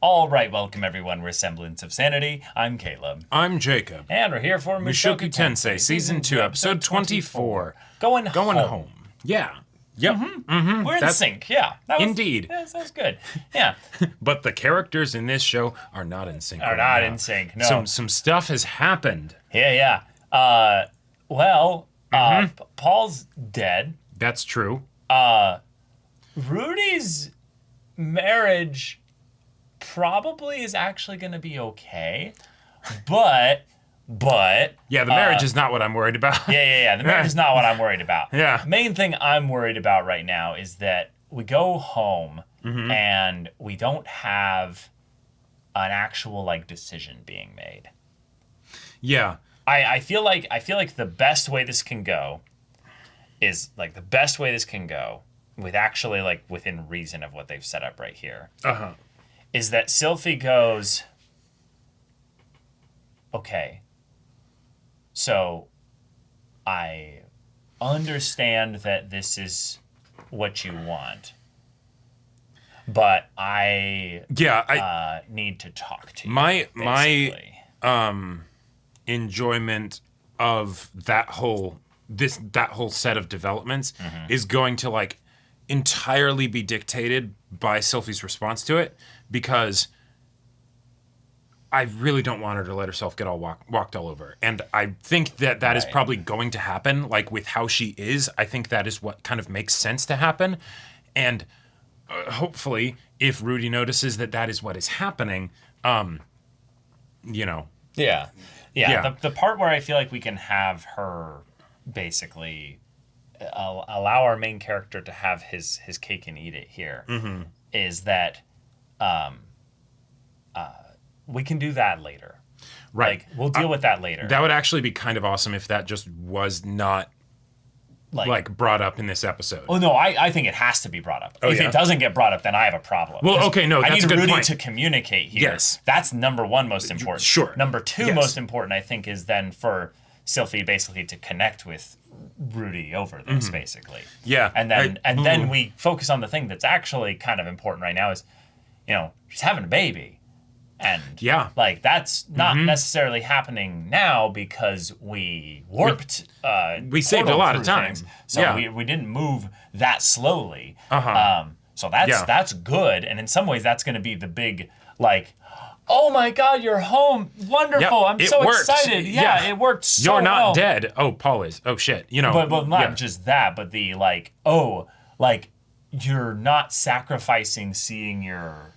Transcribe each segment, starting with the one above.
All right, welcome everyone. We're Semblance of Sanity. I'm Caleb. I'm Jacob. And we're here for Mushoku Tensei, Season 2, Episode 24. Going home. Yeah. Yep. We're in sync, yeah. Indeed. That was good. Yeah. But the characters in this show are not in sync. In sync, no. Some stuff has happened. Yeah. Paul's dead. That's true. Rudy's marriage probably is actually going to be okay, but yeah, the marriage is not what I'm worried about. yeah, the marriage is not what I'm worried about. Yeah. Main thing I'm worried about right now is that we go home and we don't have an actual decision being made. Yeah. I feel like the best way this can go is with actually within reason of what they've set up right here. Is that Sylphie goes, okay, so I understand that this is what you want, but I need to talk to you. My enjoyment of that whole set of developments is going to entirely be dictated by Sylphie's response to it, because I really don't want her to let herself get all walked all over. And I think that is probably going to happen, with how she is. I think that is what kind of makes sense to happen. And hopefully, if Rudy notices that is what is happening, Yeah. The part where I feel like we can have her basically allow our main character to have his cake and eat it here is that we can do that later. Right. We'll deal with that later. That would actually be kind of awesome if that just was not brought up in this episode. Oh, no, I think it has to be brought up. If it doesn't get brought up, then I have a problem. Well, okay, no, that's a good point. I need Rudy to communicate here. Yes. That's number one most important. Sure. Number two most important, I think, is then for Sylphie basically to connect with Rudy over this, basically. Yeah. And then we focus on the thing that's actually kind of important right now is, she's having a baby. And that's not necessarily happening now because we warped. We saved a lot of time, so we didn't move that slowly. So that's good, and in some ways that's going to be the big oh my God, you're home! Wonderful! Yep, I'm so worked. excited. Yeah, it worked so You're not well. dead. Oh, Paul is. Oh shit. But not just that, but the you're not sacrificing seeing your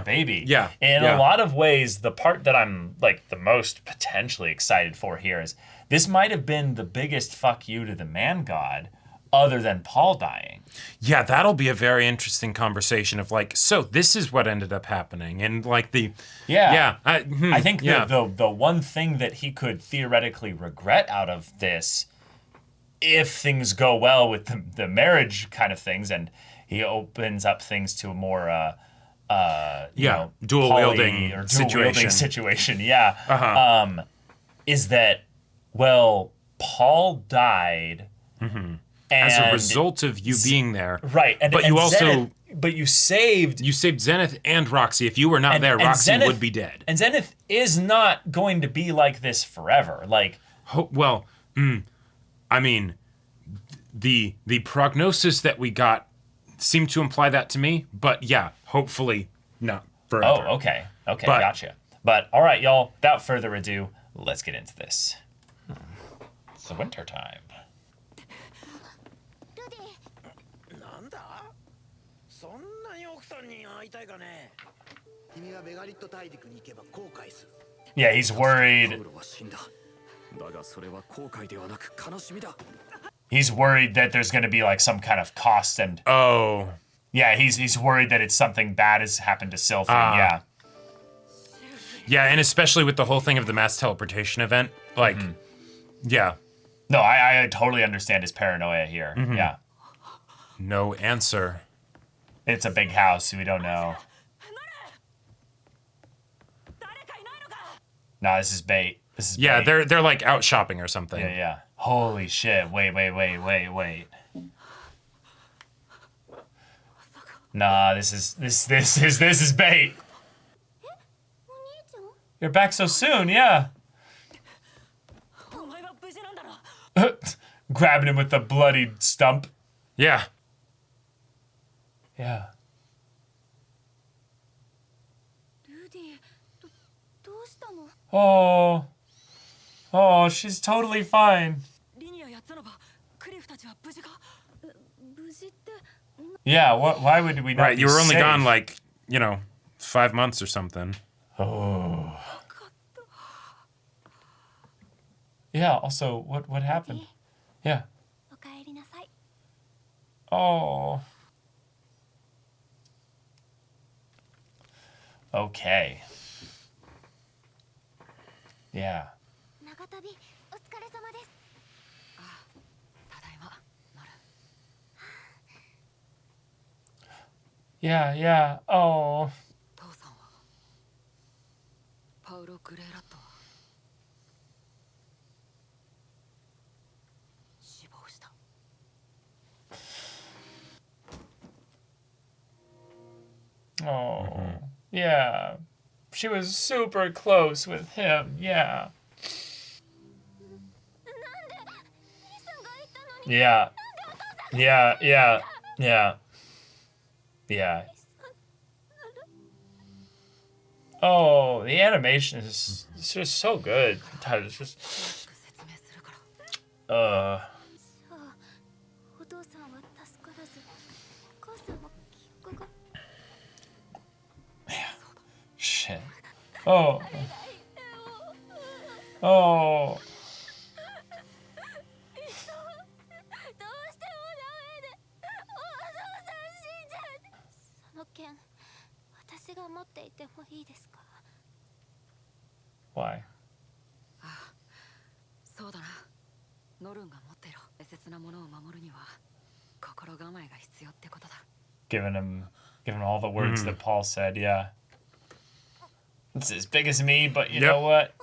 baby. Yeah. In a lot of ways, the part that I'm the most potentially excited for here is this might have been the biggest fuck you to the man god other than Paul dying. Yeah, that'll be a very interesting conversation of so this is what ended up happening. And I think the one thing that he could theoretically regret out of this, if things go well with the marriage kind of things and he opens up things to a more dual wielding situation. Is that Paul died as a result of you being there, right? But you saved Zenith and Roxy. If you were not there, Roxy Zenith would be dead. And Zenith is not going to be like this forever. I mean, the prognosis that we got seemed to imply that to me, but hopefully not forever. Oh, okay, gotcha. But all right, y'all, without further ado, let's get into this. It's the winter time. Yeah, he's worried. He's worried that there's going to be some kind of cost and... Oh. Yeah, he's worried that it's something bad has happened to Sylphie, Yeah, and especially with the whole thing of the mass teleportation event, yeah. No, I totally understand his paranoia here, yeah. No answer. It's a big house, we don't know. No, this is bait. They're out shopping or something. Yeah. Holy shit, wait. Nah, this is bait. You're back so soon, yeah. Grabbing him with the bloodied stump. Yeah. Yeah. Oh. Oh, she's totally fine. Yeah, why would we not Right, be you were only safe? gone like, 5 months or something. Oh. Yeah, also, what happened? Yeah. Oh. Okay. Yeah. Yeah, yeah. Oh. Oh. Yeah. She was super close with him. Yeah. Yeah. Yeah, yeah, yeah. Yeah. Oh, the animation is just so good. It's just shit. Oh. Oh. Why? Giving him all the words that Paul said, yeah. It's as big as me, but you know what?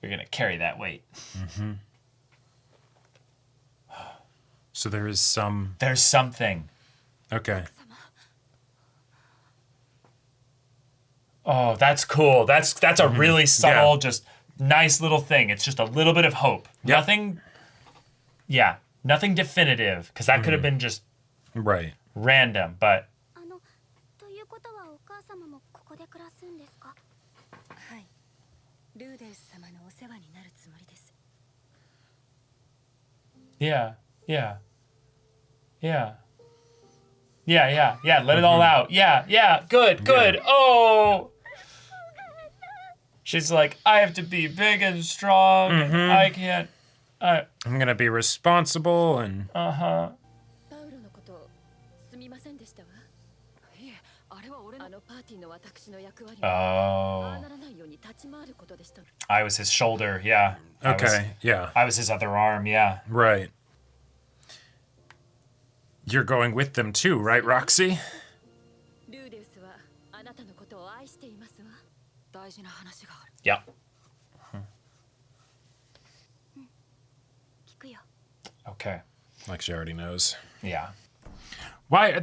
You're gonna carry that weight. So there is some... There's something. Okay. Oh, that's cool. That's a really subtle, just nice little thing. It's just a little bit of hope. Yep. Nothing definitive, because that could have been just random, but... Yeah, yeah. Yeah. Yeah, let it all out. Yeah, good. Oh! She's like, I have to be big and strong. And I can't... I'm gonna be responsible and... Uh-huh. Oh. I was his shoulder, yeah. Okay, I was his other arm, yeah. Right. You're going with them too, right, Roxy? Yeah. Okay. Like she already knows. Yeah. Why?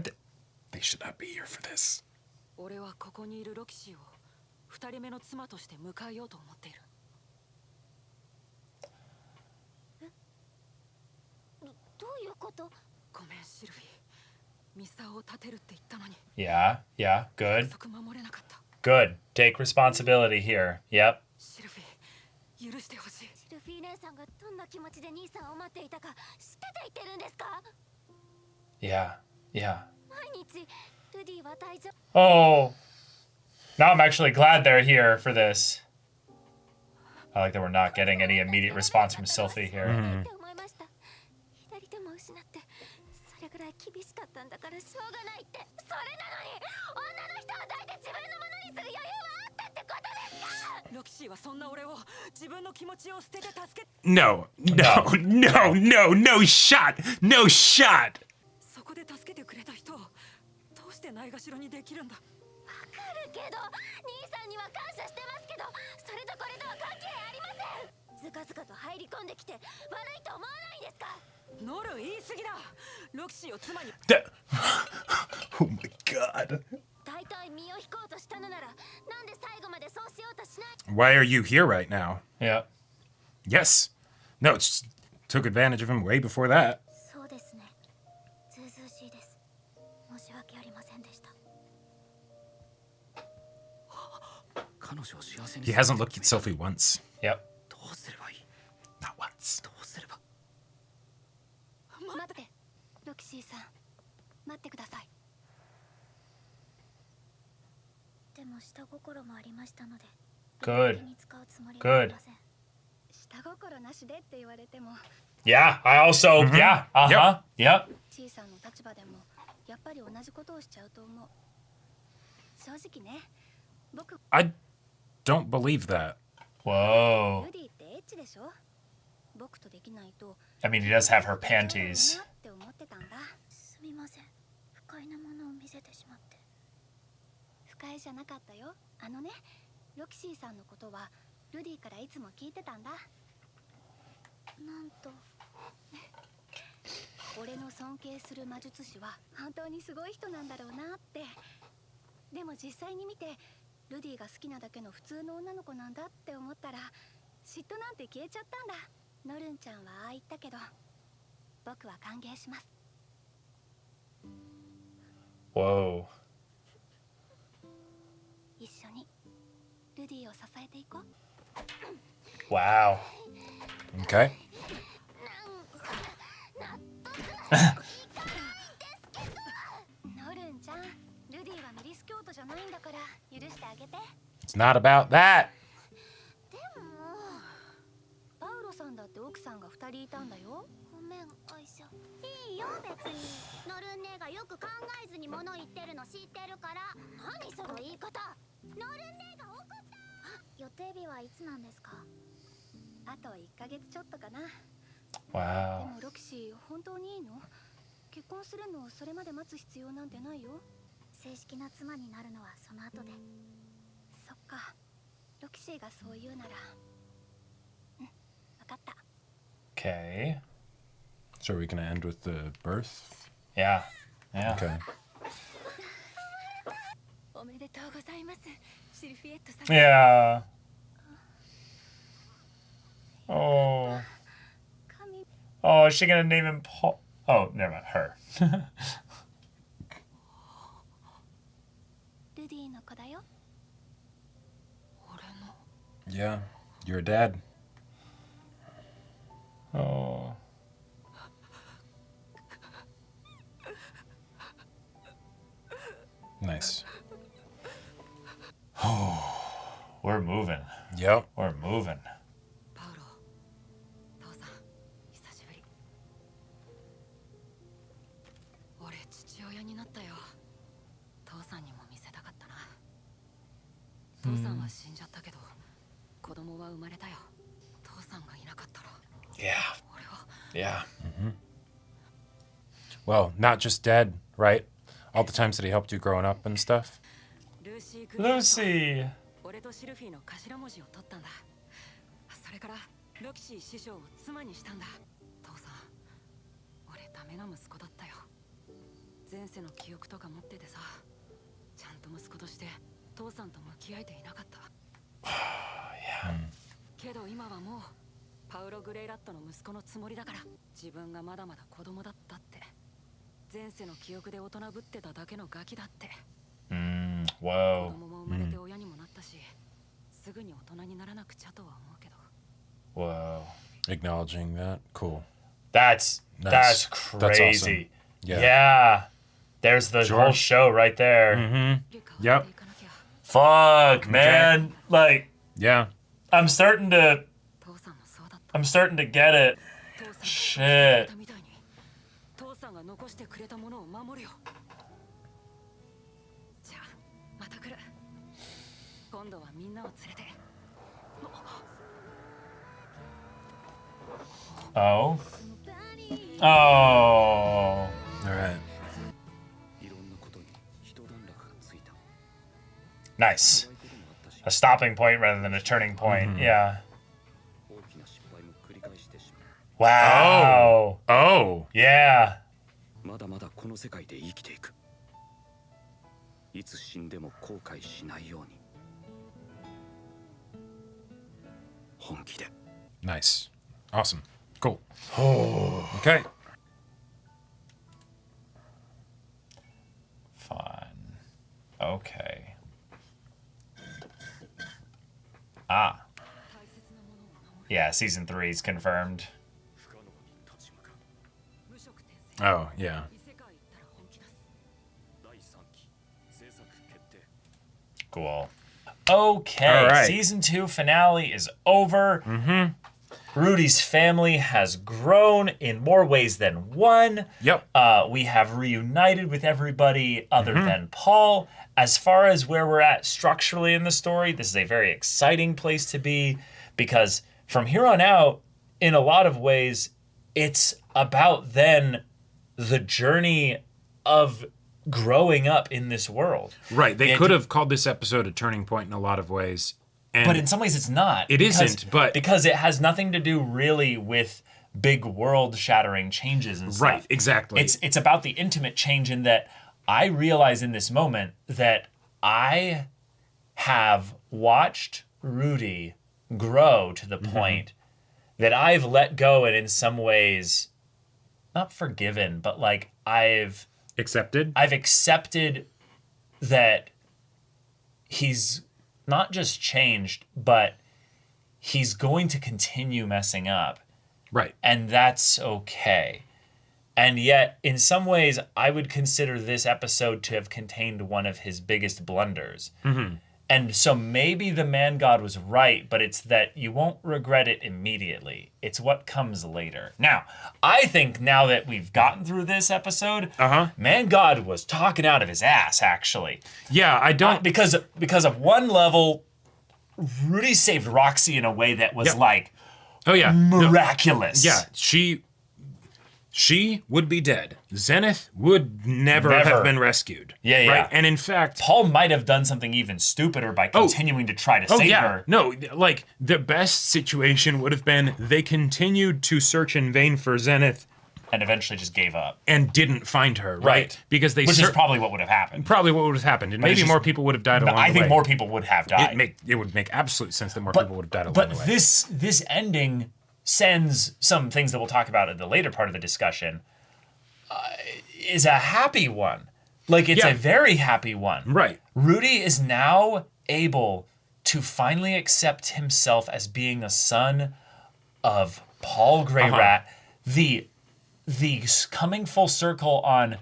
They should not be here for this. Yeah, good. Good. Take responsibility here. Yep. Yeah. Oh. Now I'm actually glad they're here for this. I like that we're not getting any immediate response from Sylphie here. No shot! No shot! Oh my god. Why are you here right now? Yeah. Yes. No, it's took advantage of him way before that. He hasn't looked at Sophie once. Yep. Not once. 待ってロキシーさん待ってくださいでも下心もありましたので Good. Good. 下心なしでって言われても Yeah, I also, yeah, uh-huh, yep. チーさんの立場でもやっぱり同じことをしちゃうと思う正直ね僕 I don't believe that. Whoa. ルディってエッチでしょ僕とできないと I mean, he does have her panties. って思ってたんだすみません不快なものを見せてしまって不快じゃなかったよあのねロキシーさんのことはルディからいつも聞いてたんだなんと俺の尊敬する魔術師は本当にすごい人なんだろうなってでも実際に見てルディが好きなだけの普通の女の子なんだって思ったら嫉妬なんて消えちゃったんだノルンちゃんはああ言ったけど僕は歓迎します Whoa. 一緒にルディを支えていこう Wow. Okay. ノルンちゃんルディはミリス教徒じゃないんだから許してあげて It's not about that. でもパウロさんだって奥さんが2人いたんだよごめんアイシャいいよ別にノルン姉がよく考えずに物言ってるの知ってるから何その言い方ノルン姉が怒った予定日はいつなんですかあと1ヶ月ちょっとかな Wow. でもロキシー本当にいいの結婚するのをそれまで待つ必要なんてないよ正式な妻になるのはその後でそっかロキシーがそう言うならうん分かった Okay. So are we gonna end with the birth? Yeah. Yeah. Okay. おめでとうございますシルフィエットさん Yeah. Oh. 神 Oh, is she gonna name him Paul? Oh, never mind. Her. ルディの子だよ Yeah. You're a dad. Oh. Nice. We're moving. Yep. We're moving. パウロ父さん久しぶり俺父親になったよ父さんにも見せたかったな父さんは死んじゃったけど子供は生まれたよ父さんがいなかったら Yeah. 俺は Yeah. Well, not just dead, right? All the times that he helped you growing up and stuff. ルーシー・ Lucy. 俺とシルフィーの頭文字を取ったんだそれからロキシー師匠を妻にしたんだ父さん俺ダメな息子だったよ前世の記憶とか持っててさちゃんと息子として父さんと向き合えていなかった Yeah. けど今はもうパウロ・グレイラットの息子のつもりだから自分がまだまだ子供だったって前世の記憶で大人ぶってただけのガキだって 子 Whoa. 供も生まれて親にもなったしすぐに大人にならなくちゃとは思うけど Whoa. Acknowledging that. Cool. That's Nice. crazy. That's awesome. Yeah. Yeah. There's the Sure. whole show right there. Mm-hmm. Yep. Fuck, man. Like, Yeah. I'm starting to get it. Shit. 父さんが残してくれたものを守るよじゃあまた来る今度はみんなを連れて Oh. Oh. All right. Nice. A stopping point rather than a turning point. Yeah. Wow. Oh. Yeah. まだまだこの世界で生きていくいつ死んでも後悔しないように本気で Nice. Awesome. Cool. Okay. Fun. Okay. Ah. Yeah, season 3 is confirmed. Oh, yeah. Cool. Okay, All right. season 2 finale is over. Rudy's family has grown in more ways than one. Yep. We have reunited with everybody other than Paul. As far as where we're at structurally in the story, this is a very exciting place to be because from here on out, in a lot of ways, it's about then the journey of growing up in this world. Right. They could have called this episode a turning point in a lot of ways. And but in some ways it's not. It isn't, but... Because it has nothing to do really with big world-shattering changes and stuff. Right, exactly. It's about the intimate change in that I realize in this moment that I have watched Rudy grow to the point that I've let go and in some ways, not forgiven, but like I've accepted that he's not just changed, but he's going to continue messing up. Right. And that's okay. And yet, in some ways, I would consider this episode to have contained one of his biggest blunders. And so maybe the man god was right, but it's that you won't regret it immediately. It's what comes later. Now, I think now that we've gotten through this episode, man god was talking out of his ass, actually. Yeah, I don't... Because of one level, Rudy saved Roxy in a way that was like... Oh, yeah. Miraculous. No. Yeah, she would be dead. Zenith would never have been rescued. Yeah. Right? And in fact... Paul might have done something even stupider by continuing to try to save her. No, like, the best situation would have been they continued to search in vain for Zenith. And eventually just gave up. And didn't find her, right? Because they... Which is probably what would have happened. Probably what would have happened. And maybe more people would have died along the way. I think more people would have died. It would make absolute sense that more people would have died along the way. But this ending sends some things that we'll talk about in the later part of the discussion is a happy one. Like, it's a very happy one. Right. Rudy is now able to finally accept himself as being a son of Paul Greyrat. The coming full circle on,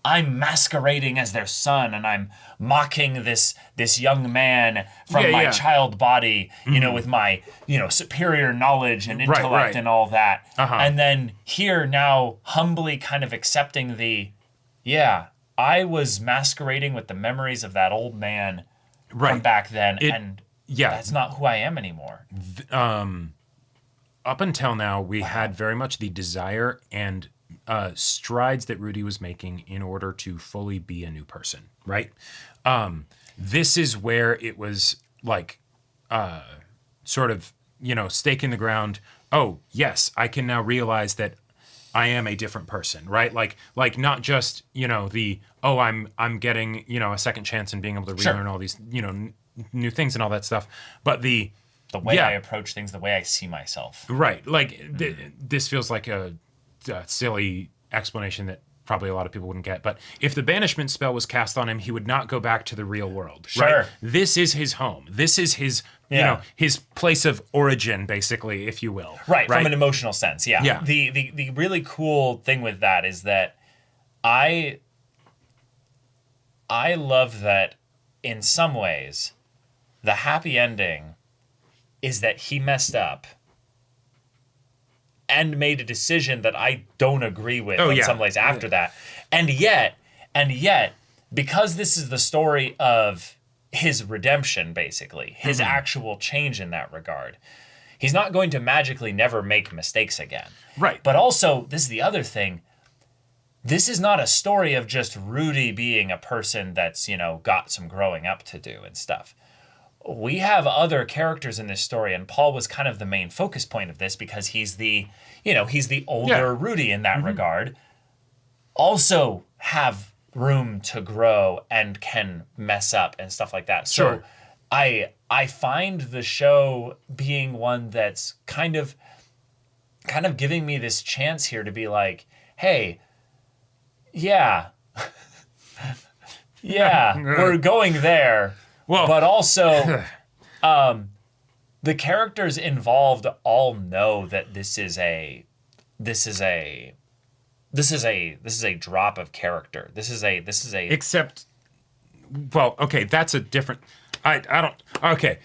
I'm masquerading as their son and I'm mocking this young man from my child body, you know, with my, superior knowledge and intellect and all that. And then here now humbly kind of accepting I was masquerading with the memories of that old man from back then. And that's not who I am anymore. Up until now, we had very much the desire and strides that Rudy was making in order to fully be a new person, right? This is where it was like sort of, stake in the ground. Oh, yes, I can now realize that I am a different person, right? Like not just, I'm getting, a second chance and being able to relearn all these, new things and all that stuff. But the way I approach things, the way I see myself. Right. Like this feels like a silly explanation that probably a lot of people wouldn't get. But if the banishment spell was cast on him, he would not go back to the real world. Right? This is his home. This is his, his place of origin, basically, if you will. Right. From an emotional sense. Yeah. The really cool thing with that is that I love that in some ways, the happy ending is that he messed up and made a decision that I don't agree with in some ways after that. And yet, because this is the story of his redemption, basically, his actual change in that regard, he's not going to magically never make mistakes again. Right. But also, this is the other thing, this is not a story of just Rudy being a person that's, got some growing up to do and stuff. We have other characters in this story, and Paul was kind of the main focus point of this because he's the older Rudy in that regard. Also have room to grow and can mess up and stuff like that. So Sure. I find the show being one that's kind of giving me this chance here to be like, hey, yeah, yeah, we're going there. Well, but also, the characters involved all know that this is a drop of character. This is a except, well, okay, that's a different. I don't. Okay,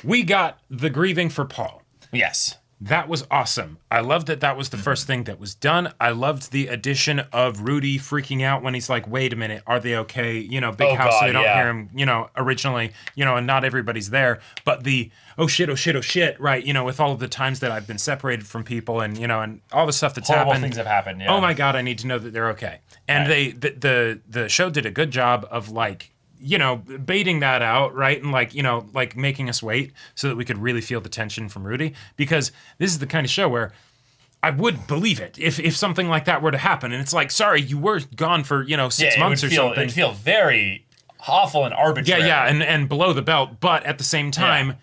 we got the grieving for Paul. yes. That was awesome. I loved that was the first thing that was done. I loved the addition of Rudy freaking out when he's like, wait a minute, are they okay? You know, big house, so they don't hear him, you know, originally, you know, and not everybody's there. But the, oh shit, right, you know, with all of the times that I've been separated from people and, you know, and all the stuff that's Horrible happened. things have happened, yeah. Oh my God, I need to know that they're okay. And Right. the show did a good job of like, you know, baiting that out, right? And like, you know, like making us wait so that we could really feel the tension from Rudy. Because this is the kind of show where I would believe it if something like that were to happen. And it's like, sorry, you were gone for, you know, 6 months or something. It'd feel very awful and arbitrary. Yeah, and below the belt. But at the same time,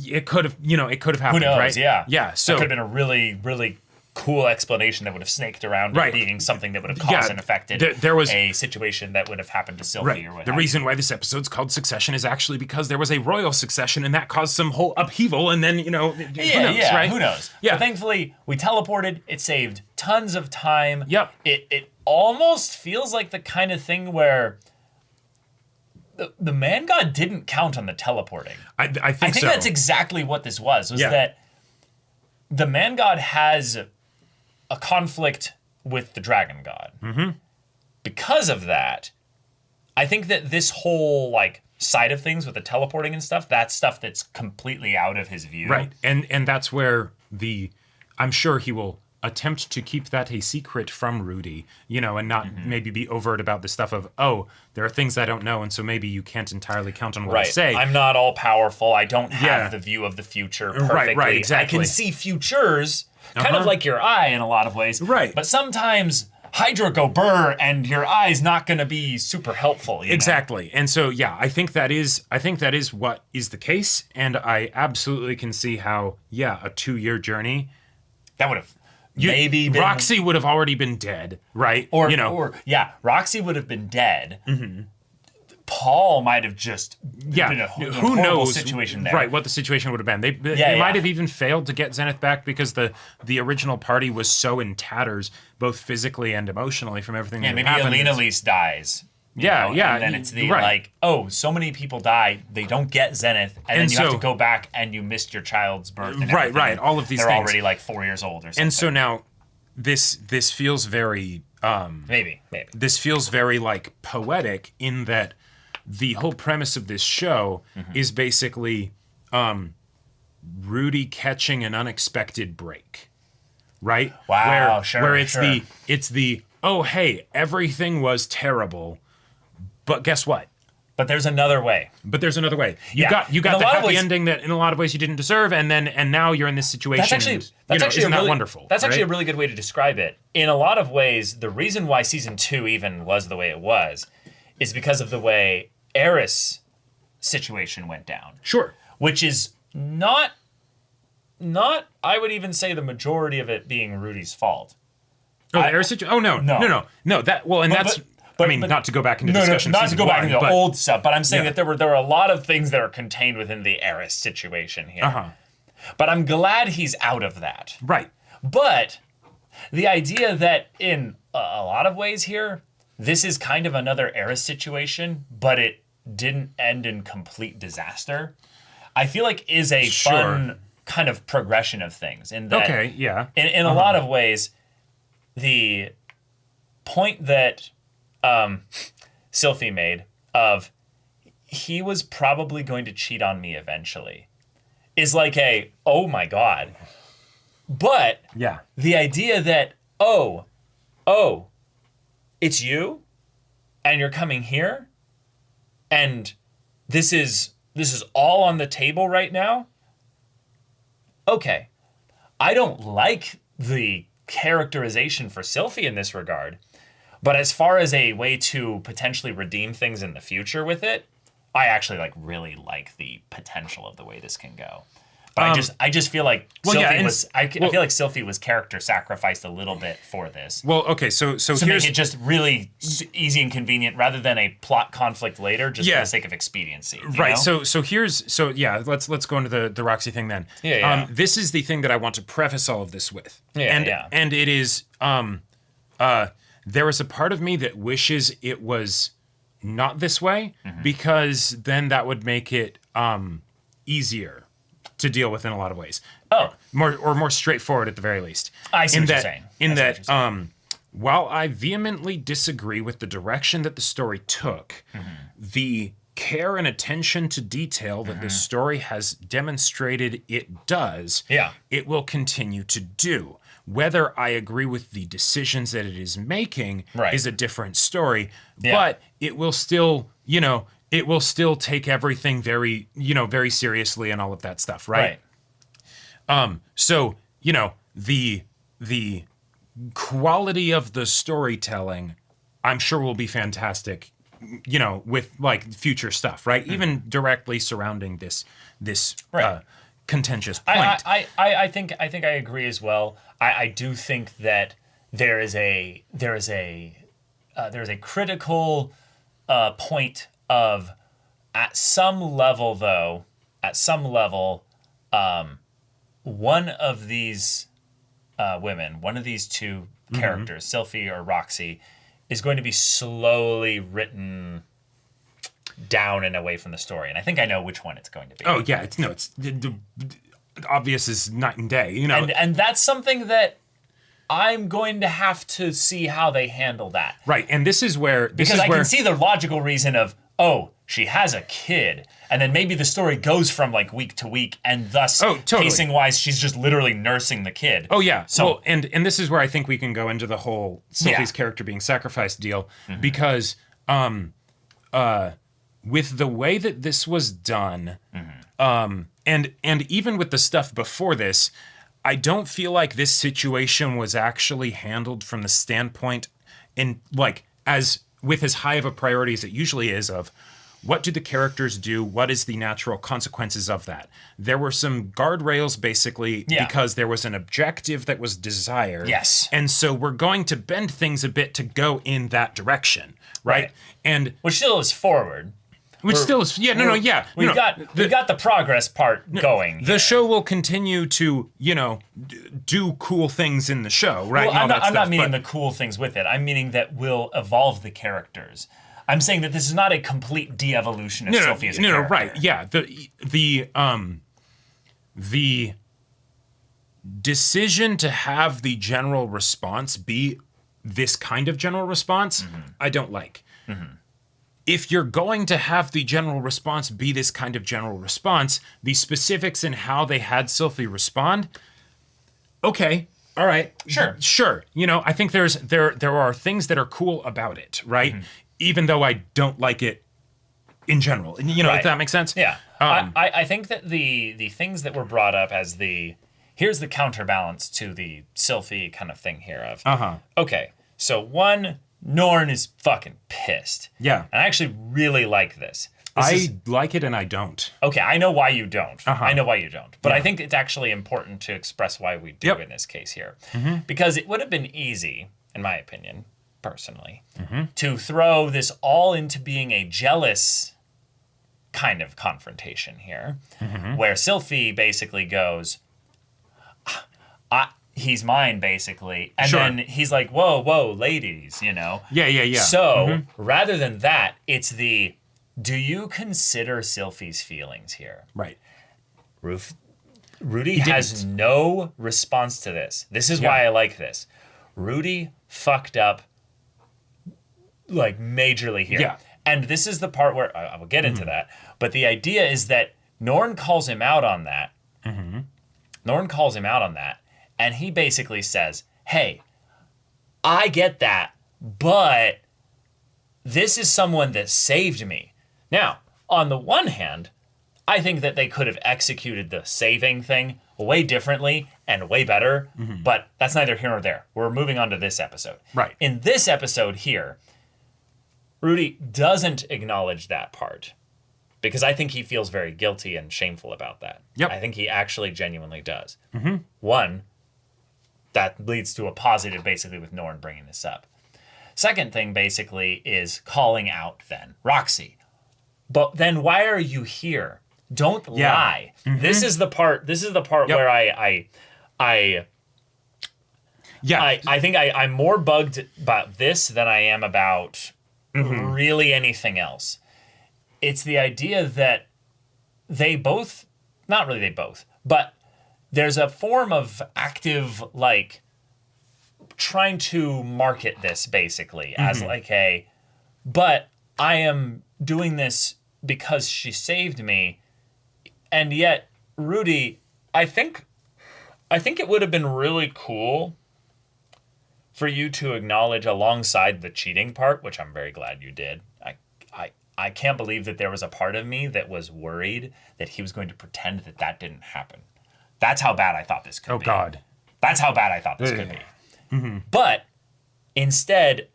it could have, you know, it could have happened, Who knows? right? Yeah. Yeah. So that could have been a really, really cool explanation that would have snaked around Right. being something that would have caused and affected there was a situation that would have happened to Sylvie right. or what The have reason why this episode's called Succession is actually because there was a royal succession and that caused some whole upheaval. And then, you know, who knows, right? Who knows? Yeah. But thankfully, we teleported. It saved tons of time. Yep. It almost feels like the kind of thing where the man god didn't count on the teleporting. I think I think so. that's exactly what this was Yeah. that the man god has a conflict with the dragon god. Mm-hmm. Because of that, I think that this whole like side of things with the teleporting and stuff, that's stuff that's completely out of his view. Right. And that's where I'm sure he will attempt to keep that a secret from Rudy, you know, and not maybe be overt about the stuff of, oh, there are things I don't know, and so maybe you can't entirely count on what I Right. say. I'm not all powerful. I don't have Yeah. the view of the future perfectly. Right, exactly. I can see futures, kind of like your eye in a lot of ways. Right. But sometimes Hydra go burr and your eye's not going to be super helpful. You know? Exactly. And so, yeah, I think that is what is the case. And I absolutely can see how, yeah, a 2-year journey. That would have maybe been... Roxy would have already been dead, right? Or, you know, Roxy would have been dead. Mm-hmm. Paul might have just been a who horrible knows situation there. Right, what the situation would have been. They Yeah. might have even failed to get Zenith back because the original party was so in tatters, both physically and emotionally, from everything Yeah, that maybe happened. AlenaList dies. you know, Yeah. And then it's the right. like, oh, so many people die, they don't get Zenith, and then And you have so- to go back and you missed your child's birth. And Right, everything, right, and all of these they're things. already like 4 years old or something. And so now, this feels very maybe. this feels very like poetic in that the whole premise of this show is basically Rudy catching an unexpected break, right? Wow, where it's sure. the oh hey, everything was terrible, but guess what? But there's another way. But there's another way. You Yeah. got In a the lot of happy ways- ending that in a lot of ways you didn't deserve, and now you're in this situation. That's actually isn't a really, that wonderful? That's actually right? a really good way to describe it. In a lot of ways, the reason why season 2 even was the way it was is because of the way Eris' situation went down. Sure. Which is not I would even say the majority of it being Rudy's fault. Oh, the Eris situation? Oh no. That well, and that's. I mean, not to go back into discussion. not to go back into but, old stuff, but I'm saying Yeah. that there were a lot of things that are contained within the Eris situation here. Uh-huh. But I'm glad he's out of that. Right. But the idea that in a lot of ways here, this is kind of another Eris situation, but it didn't end in complete disaster, I feel like is a fun kind of progression of things. In that, Okay. Yeah. in a lot of ways, the point that Sylphie made of he was probably going to cheat on me eventually is like a, oh my God. But Yeah. the idea that, oh, it's you and you're coming here and this is all on the table right now. Okay. I don't like the characterization for Sylphie in this regard, But as far as a way to potentially redeem things in the future with it, I actually really like the potential of the way this can go. But I just feel like I feel like Sylphie was character sacrificed a little bit for this. Well, okay, so to make it just really easy and convenient rather than a plot conflict later, just for the sake of expediency. Right. Know? Let's go into the Roxy thing then. Yeah. This is the thing that I want to preface all of this with. Yeah. And it is there is a part of me that wishes it was not this way, because then that would make it easier to deal with in a lot of ways. More straightforward at the very least. I see what you're saying. While I vehemently disagree with the direction that the story took, the care and attention to detail that this story has demonstrated it does, it will continue to do. Whether I agree with the decisions that it is making is a different story, but it will still, it will still take everything very, very seriously and all of that stuff, right? So, the quality of the storytelling, I'm sure will be fantastic, with future stuff, right? Even directly surrounding this contentious point. I think I agree as well. I do think that there is a critical point of at some level, one of these women, one of these two characters, Sylphie or Roxy, is going to be slowly written down and away from the story, and I think I know which one it's going to be. Oh yeah, it's the obvious is night and day, and that's something that I'm going to have to see how they handle that. Right, and this is where can see the logical reason of she has a kid, and then maybe the story goes from week to week, and thus pacing wise, she's just literally nursing the kid. Oh yeah. So and this is where I think we can go into the whole Sylphie's character being sacrificed deal, because with the way that this was done, and even with the stuff before this, I don't feel like this situation was actually handled from the standpoint as with as high of a priority as it usually is of what do the characters do? What is the natural consequences of that? There were some guardrails basically because there was an objective that was desired. Yes. And so we're going to bend things a bit to go in that direction, right? And which still is forward. We've got the progress part going. The show will continue to, do cool things in the show, right? Well, I'm not meaning the cool things with it. I'm meaning that we'll evolve the characters. I'm saying that this is not a complete de-evolution of Sylphie as a character. Right? Yeah. The decision to have the general response be this kind of general response, I don't like. If you're going to have the general response be this kind of general response, the specifics in how they had Sylphie respond, okay, all right, sure. I think there are things that are cool about it, right? Even though I don't like it in general, if that makes sense. Yeah, I think that the things that were brought up as here's the counterbalance to the Sylphie kind of thing here of okay, so one. Norn is fucking pissed. Yeah. And I actually really like this. I like it and I don't. Okay, I know why you don't. I know why you don't. But I think it's actually important to express why we do in this case here. Because it would have been easy, in my opinion, personally, to throw this all into being a jealous kind of confrontation here, where Sylphie basically goes, he's mine, basically. And then he's like, whoa, ladies, Yeah. So, rather than that, it's do you consider Sylphie's feelings here? Right. Rudy has no response to this. This is why I like this. Rudy fucked up, majorly here. Yeah. And this is the part where, I will get into that, but the idea is that Norn calls him out on that. And he basically says, hey, I get that, but this is someone that saved me. Now, on the one hand, I think that they could have executed the saving thing way differently and way better, but that's neither here nor there. We're moving on to this episode. Right. In this episode here, Rudy doesn't acknowledge that part because I think he feels very guilty and shameful about that. Yep. I think he actually genuinely does. One, that leads to a positive basically with Norn bringing this up. Second thing basically is calling out then Roxy. But then why are you here? Don't lie. This is the part where I think I'm more bugged about this than I am about really anything else. It's the idea that they both, not really they both, but there's a form of active, like, trying to market this basically as like but I am doing this because she saved me. And yet, Rudy, I think it would have been really cool for you to acknowledge alongside the cheating part, which I'm very glad you did. I can't believe that there was a part of me that was worried that he was going to pretend that that didn't happen. That's how bad I thought this could be. Oh, God. That's how bad I thought this could be. But instead,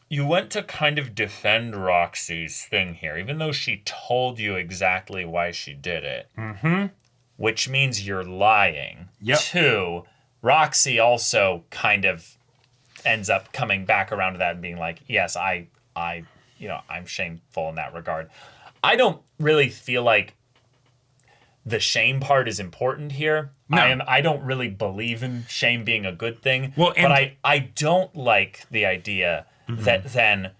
you went to kind of defend Roxy's thing here, even though she told you exactly why she did it. Which means you're lying. Yep. Two, Roxy also kind of ends up coming back around to that and being like, yes, I'm shameful in that regard. I don't really feel like the shame part is important here. No. I don't really believe in shame being a good thing. Well, but I don't like the idea that then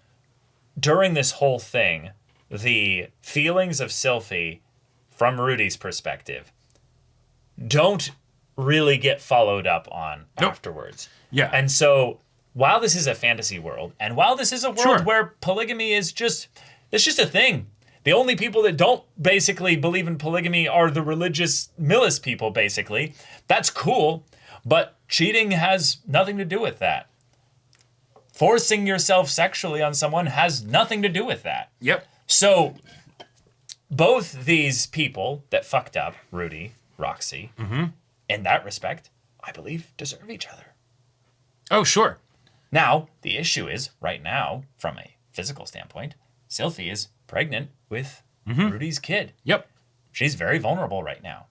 during this whole thing, the feelings of Sylphie from Rudy's perspective don't really get followed up on afterwards. Yeah. And so while this is a fantasy world, and while this is a world where polygamy is it's just a thing. The only people that don't basically believe in polygamy are the religious Millis people, basically. That's cool, but cheating has nothing to do with that. Forcing yourself sexually on someone has nothing to do with that. Yep. So both these people that fucked up, Rudy, Roxy, in that respect, I believe deserve each other. Oh, sure. Now, the issue is, right now, from a physical standpoint, Sylphie is pregnant with Rudy's kid. Yep. She's very vulnerable right now.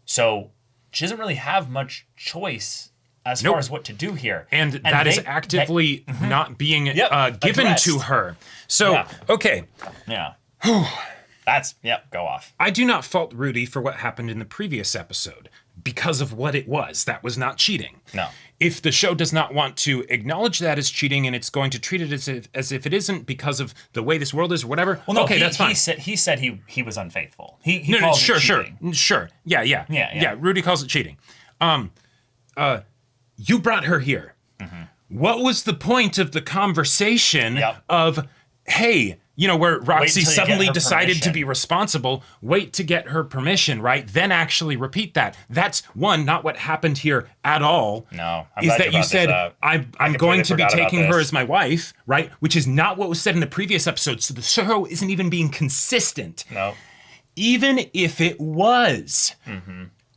So she doesn't really have much choice as far as what to do here. And that is actively not being given addressed to her. So, okay. Yeah. Go off. I do not fault Rudy for what happened in the previous episode because of what it was. That was not cheating. No. If the show does not want to acknowledge that as cheating and it's going to treat it as if it isn't because of the way this world is or whatever, well, no, okay, that's fine. He said he was unfaithful. He calls it cheating. Sure. Yeah. Rudy calls it cheating. You brought her here. What was the point of the conversation of, hey, where Roxy suddenly decided to be responsible, wait to get her permission, right? Then actually repeat that. That's one, not what happened here at all. No, is that you said, I'm going to be taking her as my wife, right? Which is not what was said in the previous episode. So the show isn't even being consistent. No. Even if it was,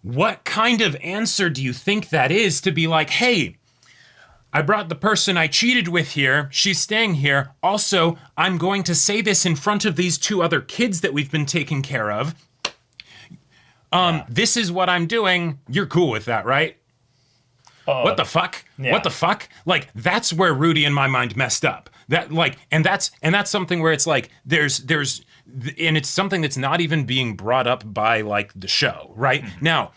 what kind of answer do you think that is to be like, hey, I brought the person I cheated with here. She's staying here. Also, I'm going to say this in front of these two other kids that we've been taking care of. This is what I'm doing. You're cool with that, right? What the fuck? Yeah. What the fuck? Like, that's where Rudy in my mind messed up. And that's something where it's like there's and it's something that's not even being brought up by like the show, right? Now,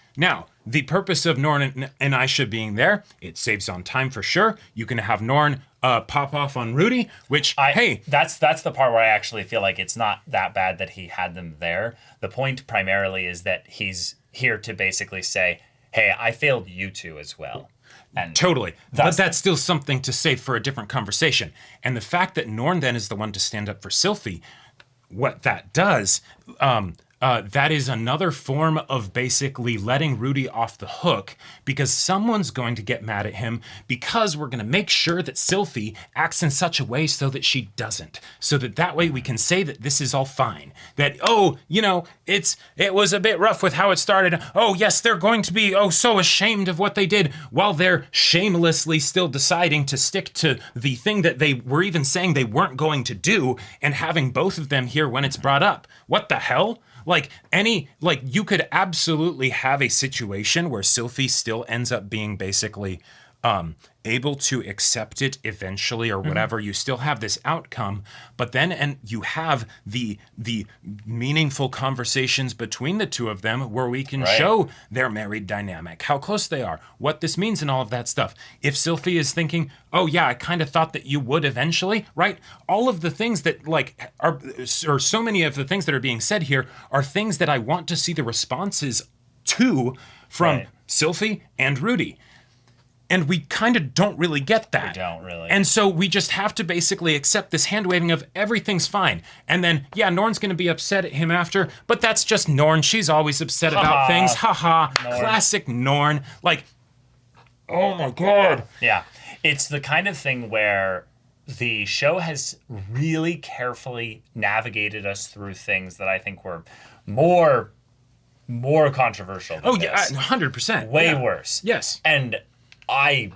the purpose of Norn and Aisha being there, it saves on time for sure. You can have Norn pop off on Rudy, which, that's the part where I actually feel like it's not that bad that he had them there. The point primarily is that he's here to basically say, hey, I failed you two as well. And totally. But that's still something to save for a different conversation. And the fact that Norn then is the one to stand up for Sylphie, what that does, that is another form of basically letting Rudy off the hook because someone's going to get mad at him because we're going to make sure that Sylphie acts in such a way so that she doesn't. So that way we can say that this is all fine. That, oh, you know, it was a bit rough with how it started. Oh, yes, they're going to be, so ashamed of what they did while they're shamelessly still deciding to stick to the thing that they were even saying they weren't going to do and having both of them here when it's brought up. What the hell? You could absolutely have a situation where Sylphie still ends up being basically able to accept it eventually or whatever. You still have this outcome, but then you have the meaningful conversations between the two of them where we can show their married dynamic, how close they are, what this means and all of that stuff. If Sylphie is thinking, oh yeah, I kind of thought that you would eventually, right? All of the things that or so many of the things that are being said here are things that I want to see the responses to from Sylphie and Rudy. And we kind of don't really get that. We don't really. And so we just have to basically accept this hand-waving of everything's fine. And then, yeah, Norn's going to be upset at him after, but that's just Norn. She's always upset about things. Haha. Classic Norn. Oh my God. Yeah. It's the kind of thing where the show has really carefully navigated us through things that I think were more controversial than this. 100%. Way worse. Yes. And I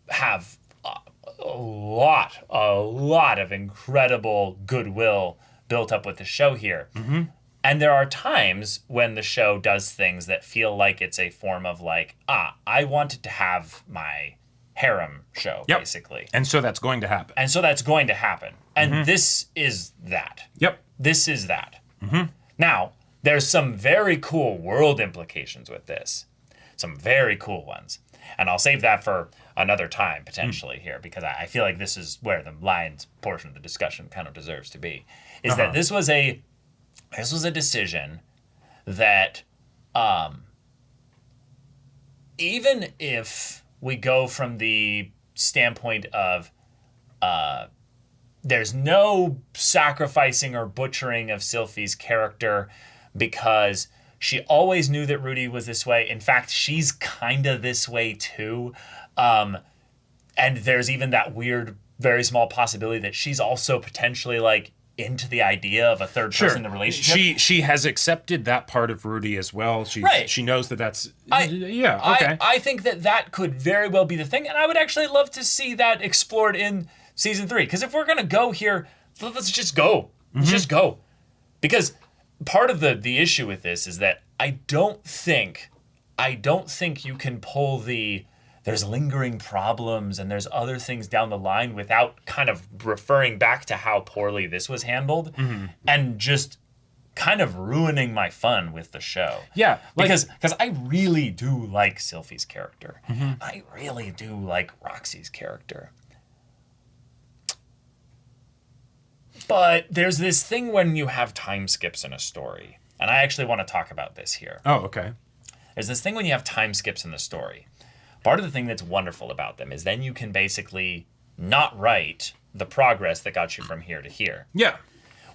have a lot of incredible goodwill built up with the show here. Mm-hmm. And there are times when the show does things that feel like it's a form of I wanted to have my harem show, basically. And so that's going to happen. And this is that. Yep. This is that. Mm-hmm. Now, there's some very cool world implications with this. Some very cool ones. And I'll save that for another time, potentially, here, because I feel like this is where the lion's portion of the discussion kind of deserves to be. Is that this was a decision that, even if we go from the standpoint of there's no sacrificing or butchering of Sylphie's character because she always knew that Rudy was this way. In fact, she's kind of this way too. And there's even that weird, very small possibility that she's also potentially into the idea of a third person in the relationship. She has accepted that part of Rudy as well. She knows that that's... okay. I think that could very well be the thing. And I would actually love to see that explored in season 3. Because if we're going to go here, let's just go. Let's just go. Because... part of the issue with this is that I don't think you can pull there's lingering problems and there's other things down the line without kind of referring back to how poorly this was handled and just kind of ruining my fun with the show. Yeah. Because I really do like Sylphie's character. I really do like Roxy's character. But there's this thing when you have time skips in a story. And I actually want to talk about this here. Oh, okay. There's this thing when you have time skips in the story. Part of the thing that's wonderful about them is then you can basically not write the progress that got you from here to here. Yeah.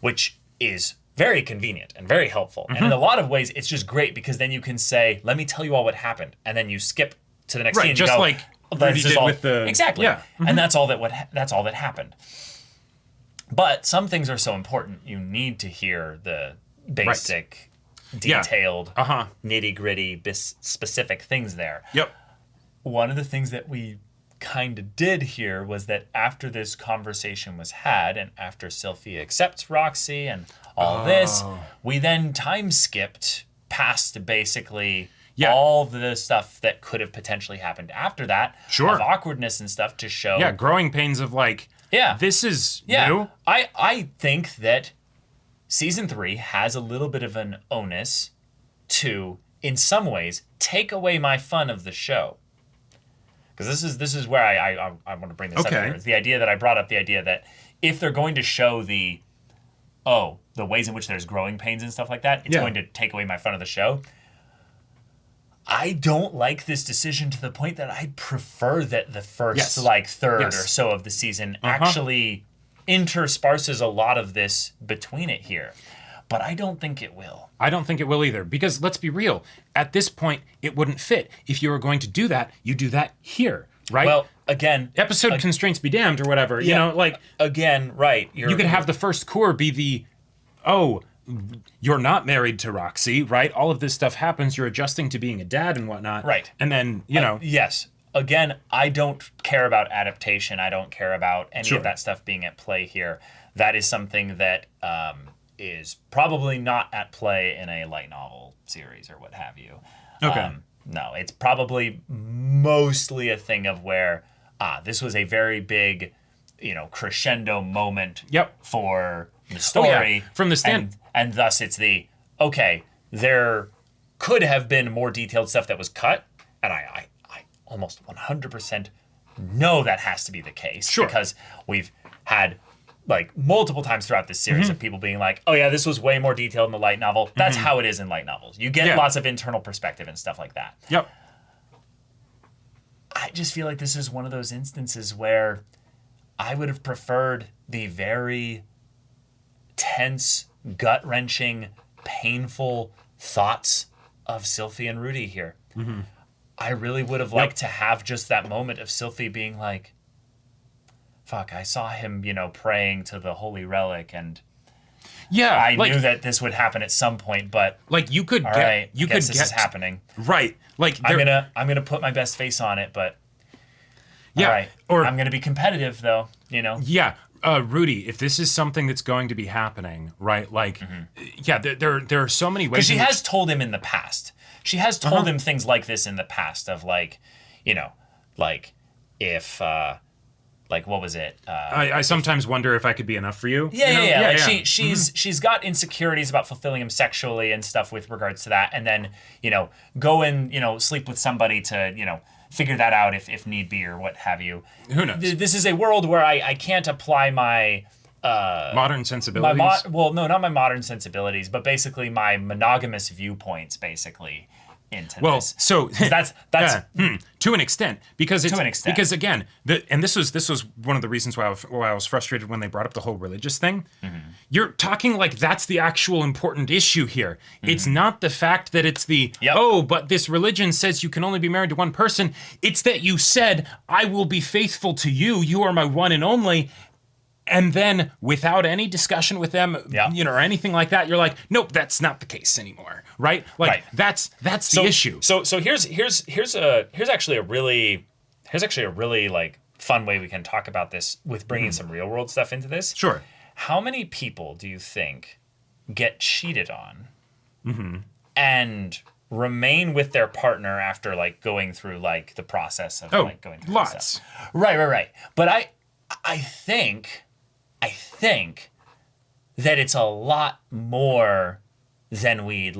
Which is very convenient and very helpful. And in a lot of ways, it's just great because then you can say, let me tell you all what happened. And then you skip to the next scene and just you go, like Rudy did with the... Exactly. Yeah. And that's all that happened. But some things are so important, you need to hear the basic, detailed, nitty-gritty, specific things there. Yep. One of the things that we kind of did here was that after this conversation was had, and after Sylphie accepts Roxy and all this, we then time skipped past basically all the stuff that could have potentially happened after that. Sure. Of awkwardness and stuff to show. Yeah, growing pains of this is new. I think that season 3 has a little bit of an onus to, in some ways, take away my fun of the show. Because this is where I want to bring this up here. It's the idea that I brought up, the idea that if they're going to show the ways in which there's growing pains and stuff like that, it's going to take away my fun of the show. I don't like this decision to the point that I prefer that the first third or so of the season actually intersperses a lot of this between it here. but I don't think it will. I don't think it will either, because let's be real. At this point, it wouldn't fit. If you were going to do that, you do that here, right? Well, again, episode constraints be damned or whatever. You know, like again, right? You could have the first core be the, oh, you're not married to Roxy, right? All of this stuff happens. You're adjusting to being a dad and whatnot, right? And then yes. Again, I don't care about adaptation. I don't care about any of that stuff being at play here. That is something that is probably not at play in a light novel series or what have you. Okay. No, it's probably mostly a thing of where, this was a very big, crescendo moment for the story. From the stand. And thus it's there could have been more detailed stuff that was cut. And I almost 100% know that has to be the case. Sure. Because we've had multiple times throughout this series of people being like, oh yeah, this was way more detailed in the light novel. That's how it is in light novels. You get lots of internal perspective and stuff like that. Yep. I just feel like this is one of those instances where I would have preferred the very tense, gut-wrenching, painful thoughts of Sylphie and Rudy here. I really would have liked to have just that moment of Sylphie being like, fuck, I saw him, praying to the holy relic, and I knew that this would happen at some point, but you could this is happening. Right. I'm gonna put my best face on it, but or I'm gonna be competitive though, Yeah. Rudy, if this is something that's going to be happening, right? There are so many ways. Because she has told him in the past. She has told him things like this in the past of if what was it? I sometimes wonder if I could be enough for you. Yeah. She's got insecurities about fulfilling him sexually and stuff with regards to that, and then go and sleep with somebody to figure that out if need be or what have you. Who knows? This is a world where I can't apply my modern sensibilities. Not my modern sensibilities, but basically my monogamous viewpoints, basically. Into this. So that's to an extent, because it's to an extent. Because again, this was one of the reasons why I was frustrated when they brought up the whole religious thing. You're talking like that's the actual important issue here. It's not the fact that it's but this religion says you can only be married to one person. It's that you said, I will be faithful to you. You are my one and only. And then, without any discussion with them, or anything like that, you're like, nope, that's not the case anymore, right? That's the issue. So here's actually a really fun way we can talk about this with bringing some real world stuff into this. Sure. How many people do you think get cheated on and remain with their partner after going through the process of going through lots. Stuff? Right. But I think that it's a lot more than we'd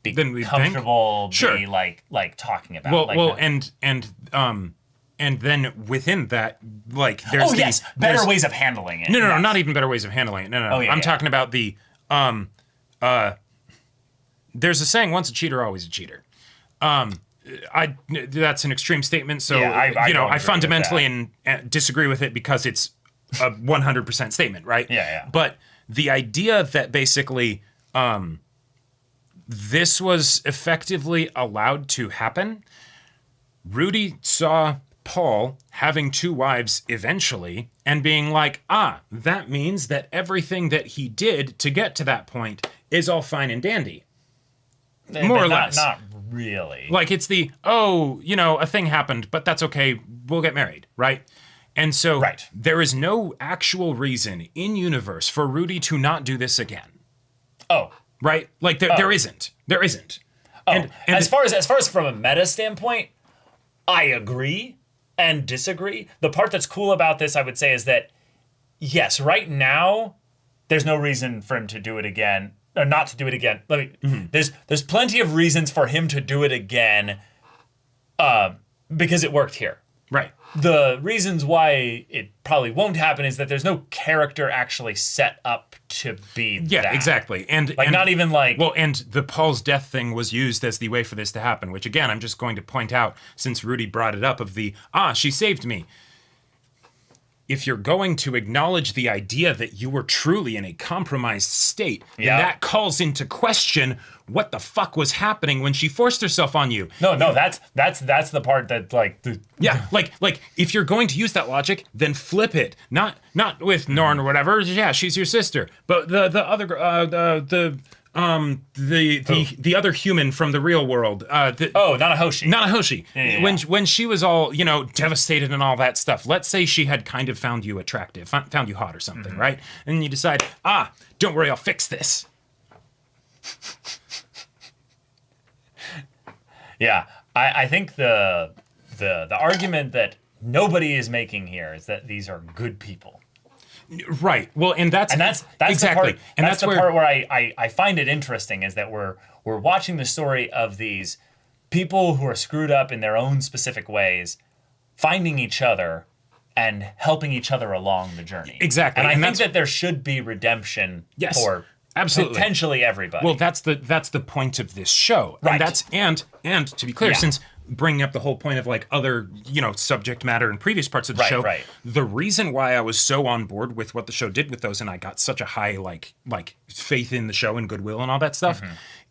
be comfortable be talking about. And then within that, there's better ways of handling it. No, not even better ways of handling it. No. I'm talking about the there's a saying, once a cheater, always a cheater. That's an extreme statement, so I fundamentally disagree with it because it's a 100% statement, right? Yeah. But the idea that basically this was effectively allowed to happen. Rudy saw Paul having two wives eventually and being like, that means that everything that he did to get to that point is all fine and dandy. More or less. Not really. It's a thing happened, but that's okay. We'll get married, right? And so there is no actual reason in universe for Rudy to not do this again. Oh. Right? There isn't. There isn't. Oh. And as far as from a meta standpoint, I agree and disagree. The part that's cool about this, I would say, is that, yes, right now, there's no reason for him to do it again. Or not to do it again. There's plenty of reasons for him to do it again because it worked here. Right. The reasons why it probably won't happen is that there's no character actually set up to be that. Yeah, exactly. And not even and the Paul's death thing was used as the way for this to happen, which again, I'm just going to point out, since Rudy brought it up, of the, she saved me. if you're going to acknowledge the idea that you were truly in a compromised state, then that calls into question what the fuck was happening when she forced herself on you. No, that's the part that like like if you're going to use that logic, then flip it. Not with Norn or whatever. Yeah, she's your sister, but the other the other human from the real world. Nanahoshi. Nanahoshi. Yeah. When she was all, devastated and all that stuff. Let's say she had kind of found you attractive, found you hot or something, right? And you decide, don't worry, I'll fix this. Yeah, I think the argument that nobody is making here is that these are good people. Right. Well, and that's exactly. That's the part where I find it interesting is that we're watching the story of these people who are screwed up in their own specific ways, finding each other and helping each other along the journey. Exactly. And I think that there should be redemption for absolutely potentially everybody. Well, that's the point of this show. Right. And to be clear, since bringing up the whole point of like other, subject matter in previous parts of the show, the reason why I was so on board with what the show did with those and I got such a high like faith in the show and goodwill and all that stuff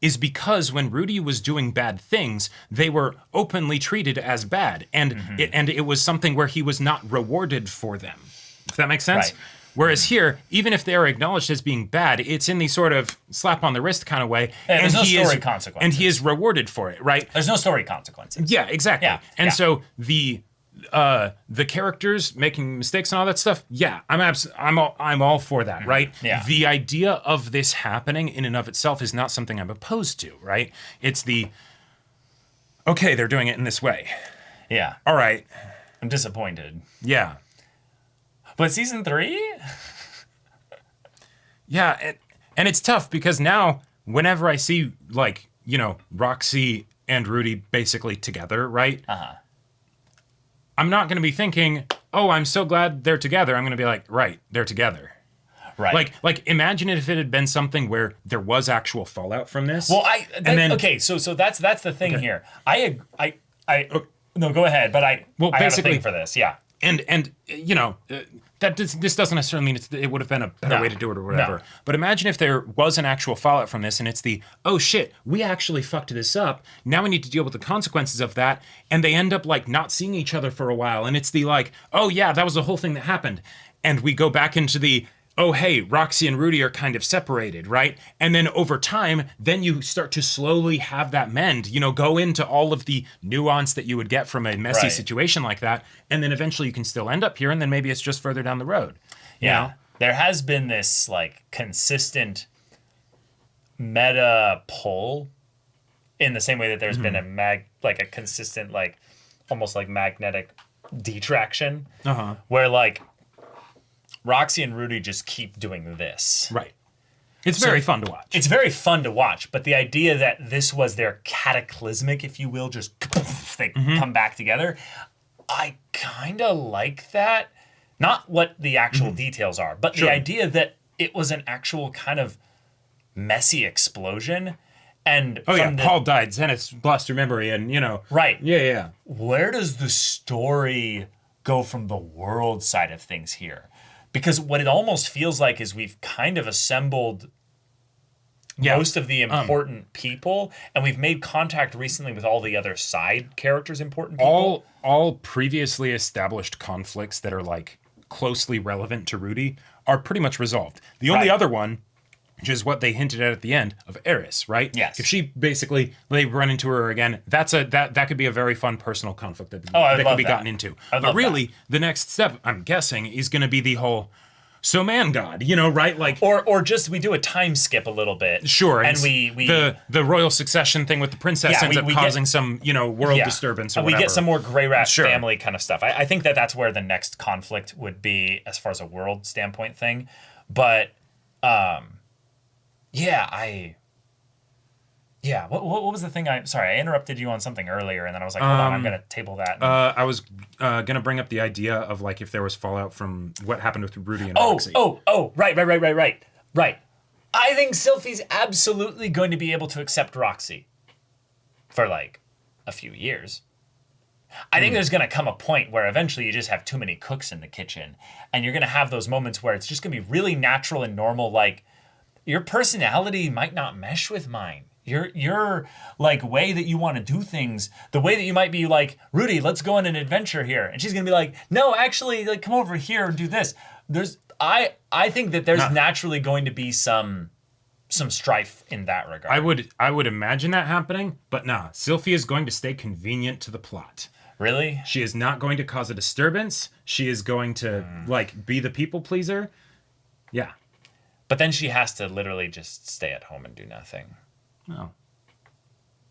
is because when Rudy was doing bad things, they were openly treated as bad and it was something where he was not rewarded for them. If that makes sense? Right. Whereas here, even if they are acknowledged as being bad, it's in the sort of slap on the wrist kind of way. Yeah, there's no story consequences. And he is rewarded for it, right? There's no story consequences. Yeah, exactly. And so the characters making mistakes and all that stuff, I'm all for that, right? Yeah. The idea of this happening in and of itself is not something I'm opposed to, right? It's okay, they're doing it in this way. Yeah. All right. I'm disappointed. Yeah. But season 3? Yeah, and it's tough because now whenever I see Roxy and Rudy basically together, right? I'm not going to be thinking, "Oh, I'm so glad they're together." I'm going to be like, "Right, they're together." Right. Like imagine if it had been something where there was actual fallout from this. Well, so that's the thing here. No, go ahead, but I have a thing for this. Yeah. And this doesn't necessarily mean it would have been a better way to do it or whatever. No. But imagine if there was an actual fallout from this and it's oh shit, we actually fucked this up. Now we need to deal with the consequences of that. And they end up not seeing each other for a while. And it's oh yeah, that was the whole thing that happened. And we go back into oh hey, Roxy and Rudy are kind of separated, right? And then over time, then you start to slowly have that mend, go into all of the nuance that you would get from a messy situation like that. And then eventually you can still end up here and then maybe it's just further down the road. Yeah. There has been this consistent meta pull in the same way that there's been a consistent almost magnetic detraction where Roxy and Rudy just keep doing this. Right. It's very fun to watch. It's very fun to watch, but the idea that this was their cataclysmic, if you will, just they come back together, I kind of like that. Not what the actual details are, but the idea that it was an actual kind of messy explosion. And Paul died, Zenith lost her memory, and Right. Yeah. Where does the story go from the world side of things here? Because what it almost feels like is we've kind of assembled most of the important people, and we've made contact recently with all the other side characters, important people. All previously established conflicts that are closely relevant to Rudy are pretty much resolved. The only other one, which is what they hinted at the end of Eris, right? Yes. If she they run into her again, that could be a very fun personal conflict that could be gotten into. But really, the next step, I'm guessing, is going to be the whole man god, right? Or just we do a time skip a little bit. Sure. And we the royal succession thing with the princess ends up causing some world disturbance or whatever. We get some more Grey Rat family kind of stuff. I think that's where the next conflict would be as far as a world standpoint thing. But what was the thing I interrupted you on something earlier and then I was like, hold on, I'm going to table that. I was going to bring up the idea of if there was fallout from what happened with Rudy and Roxy. Right. I think Sylphie's absolutely going to be able to accept Roxy for a few years. I think there's going to come a point where eventually you just have too many cooks in the kitchen, and you're going to have those moments where it's just going to be really natural and normal. Like, your personality might not mesh with mine. Your like way that you want to do things, the way that you might be like, Rudy, let's go on an adventure here. And she's going to be like, no, actually, like, come over here and do this. I think that there's naturally going to be some strife in that regard. I would imagine that happening, but nah. Sylphia is going to stay convenient to the plot. Really? She is not going to cause a disturbance. She is going to like be the people pleaser. Yeah. But then she has to literally just stay at home and do nothing. Well,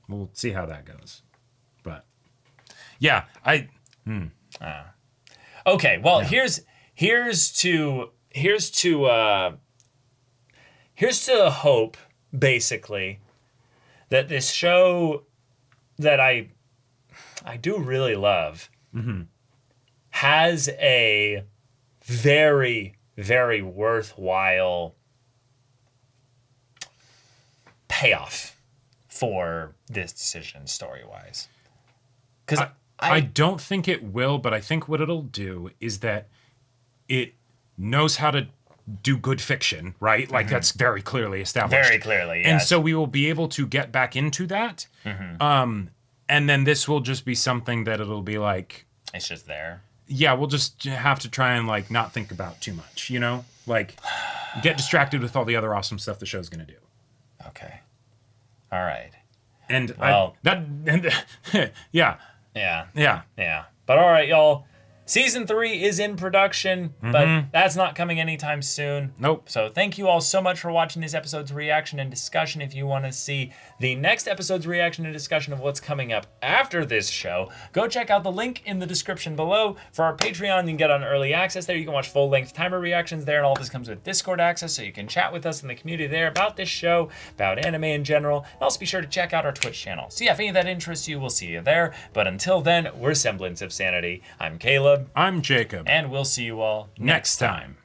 we'll see how that goes. But yeah, Okay, well, here's to hope, basically, that this show that I do really love has a very, very worthwhile payoff for this decision story-wise. Because I don't think it will, but I think what it'll do is that it knows how to do good fiction, right? Like, that's very clearly established. Very clearly, yes. And so we will be able to get back into that. And then this will just be something that it'll be like... It's just there. Yeah, we'll just have to try and, like, not think about too much, you know? Like, get distracted with all the other awesome stuff the show's going to do. Okay. All right. And well, yeah. But all right, y'all. Season 3 is in production, but that's not coming anytime soon. Nope. So thank you all so much for watching this episode's reaction and discussion. If you want to see the next episode's reaction and discussion of what's coming up after this show, go check out the link in the description below. For our Patreon, you can get on early access there. You can watch full-length timer reactions there, and all this comes with Discord access, so you can chat with us in the community there about this show, about anime in general. And also be sure to check out our Twitch channel. So yeah, if any of that interests you, we'll see you there. But until then, we're Semblance of Sanity. I'm Caleb. I'm Jacob. And we'll see you all next time.